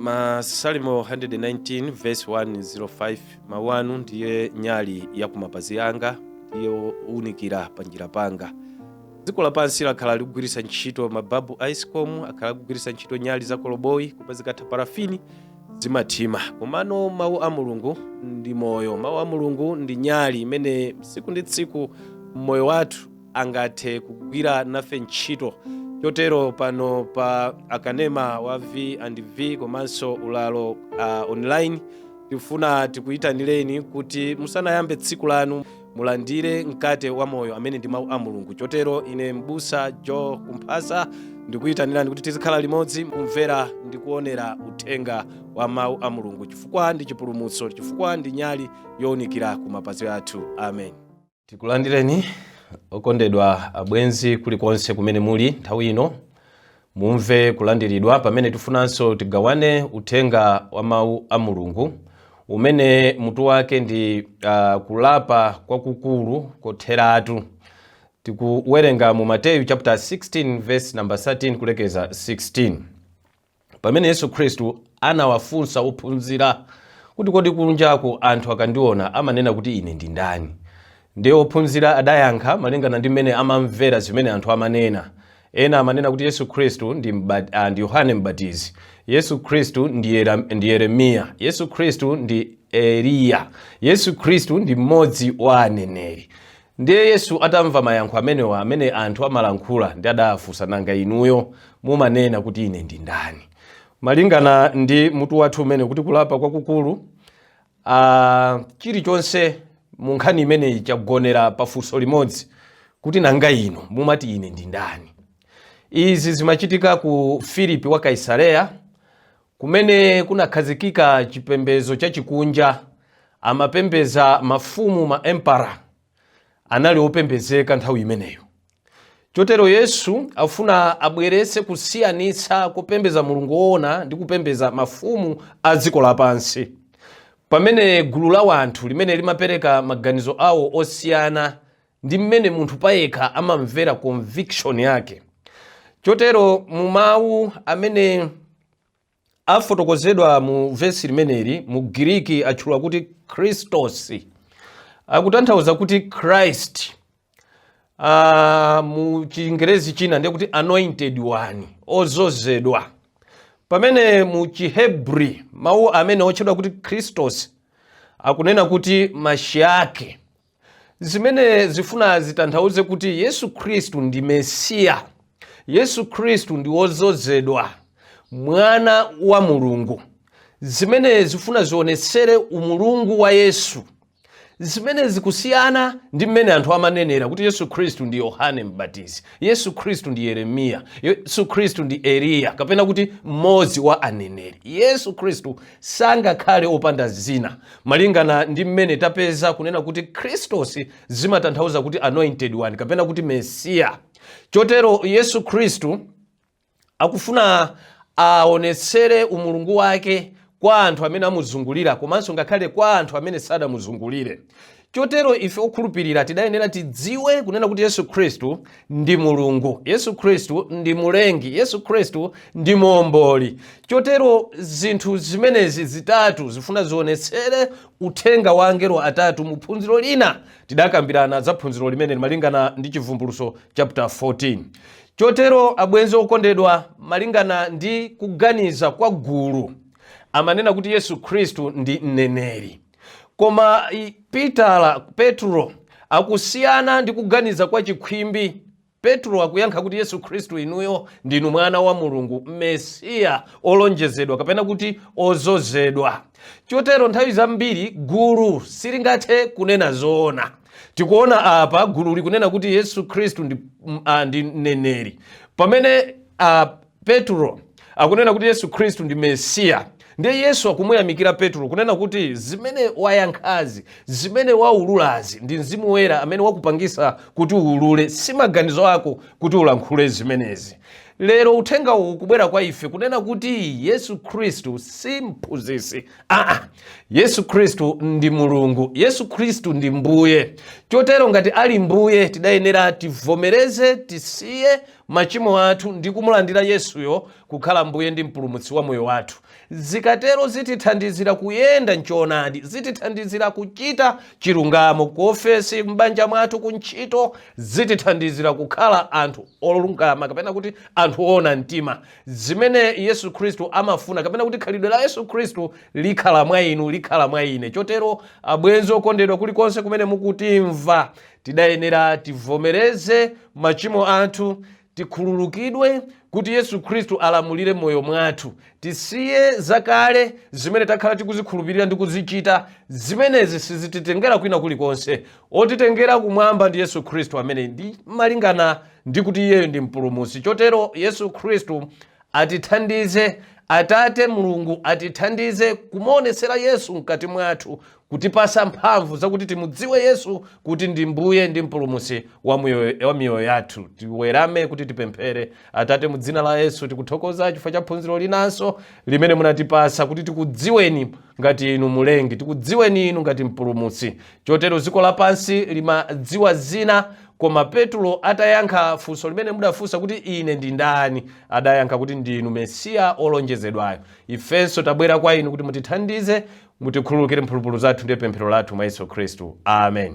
Masalimo 119 verse 105 mawanu ndiye nyali ya kumapazi yanga, ndiye unikira panjira panga. Dziko lapansi lakhala likugwiritsa ntchito mababu icecom, akhala likugwiritsa ntchito nyali za koloboyi kupazikatha parafini zimathima. Komano mawu a Mulungu ndi moyo, mawu a Mulungu ndi nyali imene tsiku ndi tsiku moyo wathu angathe kugwira nafe ntchito. Chotero pano pa akanema wa V&V komanso ulalo online tifuna tikuyitanireni kuti musanayambe tsiku lanu mulandire mkate wa moyo amene ndi mawu a Mulungu. Chotero ine Mbusa Joe Kumphasa ndikuyitanirani kuti tizikhala limodzi kumvera ndi kuonera uthenga wa mawu a Mulungu, chifukwa ndi chipulumutso, chifukwa ndi nyali yowunikira ku mapazi athu. Amen. Tikulandireni okondedwa abwenzi kulikonse kumene muli nthawi ino, mumve kulandiridwa pamene tifunanso tigawane uthenga wa mawu a Mulungu umene mutu wake ndi kulapa kwakukulu kotheratu. Tikuwerenga mu Mateyu chapter 16 verse number 13 kulekeza 16, pamene Yesu Khristu anawafunsa ophunzira kuti kodi kunjaku anthu akandiona amanena kuti ine ndi ndani? Ndiye ophunzira adayankha malingana ndi mmene amamvera zimene anthu amanena. Ena amanena kuti Yesu Khristu ndi Yohane Mbatizi, Yesu Khristu ndi Yeremiya, Yesu Khristu ndi Eliya, Yesu Khristu ndi mmodzi wa aneneri. Ndiye Yesu atamva mayankho amenewa amene anthu amalankhula, ndi adafunsa nanga inuyo mumanena kuti ine ndi ndani? Malingana ndi mutu wathu umene kuti kulapa kwakukulu, chilichonse mu nkhani imeneyi chagonera pafunso limodzi kuti nanga ino mumati ine ndi ndani? Izi zimachitika ku Filipi wa Kaisareya, kumene kunakhazikika chipembedzo chachikunja. Amapembeza mafumu, ma empara anali opembezeka nthawi imeneyo. Chotero Yesu afuna abweretse kusiyanitsa kupembeza Mulungu woona ndi kupembeza mafumu a dziko lapansi, pamene gulu la wanthu limene limapereka maganizo awo osiyana ndi mmene munthu payekha amamvera conviction yake. Chotero mu mawu amene afotokozedwa mu vesi limeneli mu Giriki atchula kuti Christos, akutanthauza kuti Christ. Mu Chingerezi china ndiye kuti anointed one, ozozedwa. Pamene mu Chihebri mawu amene otchedwa kuti Christos akunena kuti Mashiach, zimene zifuna zitanthauze kuti Yesu Khristu ndi Mesiya, Yesu Khristu ndi wozozedwa, mwana wa Mulungu. Zimene zifuna zionetsere umulungu wa Yesu, zimene zikusiyana ndi mmene anthu amanenera kuti Yesu Khristu ndi Yohane Mbatizi, Yesu Khristu ndi Yeremiya, Yesu Khristu ndi Eliya, kapena kuti mmodzi wa aneneri. Yesu Khristu sangakhale opanda zina, malingana ndi mmene tapeza kunena kuti Christos zimatanthauza kuti anointed one kapena kuti Mesiya. Chotero Yesu Khristu akufuna aonetsere umulungu wake kwa anthu amene amuzungulira, komanso ngakhale kwa anthu amene sadamuzungulire. Chotero ife okhulupirira tidayenera tidziwe kunena kuti Yesu Khristu ndi Mulungu, Yesu Khristu ndi Mulengi, Yesu Khristu ndi Muomboli. Chotero zinthu zimenezi zitatu zifuna zionetsere uthenga wa angelo atatu. Mu phunziro lina tidakambirana za phunziro limene malingana ndi Chivumbulutso chapter 14. Chotero abwenzi okondedwa, malingana ndi kuganiza kwa gulu amanena kuti Yesu Khristu ndi mneneri. Koma Petro akusiyana ndi kuganiza kwa chikhwimbi. Petro akuyankha kuti Yesu Khristu inuyo ndinu mwana wa Mulungu, Mesiya olonjezedwa kapena kuti ozozedwa. Chotero nthawi zambiri gulu silingathe kunena zoona. Tikuona apa gulu likunena kuti Yesu Khristu ndi mneneri, pamene Petro akunena kuti Yesu Khristu ndi Mesiya. Ndiye Yesu akumuyamikira Petro kunena kuti zimene wayankhazi, zimene waululazi ndi Mzimu Woyera amene wakupangisa kuti uulule, si maganizo ako kuti ulankhule zimenezi. Lero uthenga uwu kubwera kwa ife kunena kuti Yesu Khristu si mphunzitsi. Yesu Khristu ndi Mulungu, Yesu Khristu ndi Mbuye. Chotero ngati ali Mbuye tidayenera tivomereze, tisiye machimo athu ndi kumulandira Yesuyo kukhala mbuye ndi mpulumutsi wa moyo wathu. Zikatero zitithandizira kuyenda m'choonadi, zitithandizira kuchita chilungamo ku ofesi, m'banja mwathu, ku ntchito, zitithandizira kukhala anthu olungama kapena kuti anthu ona mtima, zimene Yesu Khristu amafuna kapena kuti khalidwe la Yesu Khristu likhala mwa inu, likhala mwa ine. Chotero abwenzi okondedwa, kulikonse kumene mukutimva, tidayenera tivomereze machimo athu, tikhululukidwe kuti Yesu Khristu alamulire moyo mwathu, tisiye zakale zimene takhala tikuzikhulupirira ndi kuzichita. Zimenezi sizititengera kwina kulikonse, otitengera kumwamba ndi Yesu Khristu amene ndi malingana ndi kuti iyeyo ndi mpulumutsi. Chotero Yesu Khristu atithandize, Atate Mulungu atithandize kumuonesera Yesu mkati mwathu, kutipasa mphamvu zakuti timudziwe Yesu kuti ndi mbuye ndi mpulumutsi wa miyoyo yathu. Tiwerame kuti tipemphere. Atate, mu dzina la Yesu tikuthokoza chifukwa cha phunziro linanso limene munatipasa kuti tikudziweni ngati inu mulengi, tikudziweni inu ngati mpulumutsi. Chotero dziko lapansi limadziwa zina, koma Petro atayankha funso limene mudafunsa kuti ine ndi ndani, adayankha kuti ndinu Mesiya olonjezedwayo. Ifenso tabwera kwa inu kuti mutithandize, mutikhululukire mphulupulu zathu ndi pemphero lathu mwa Yesu Khristu. Amen.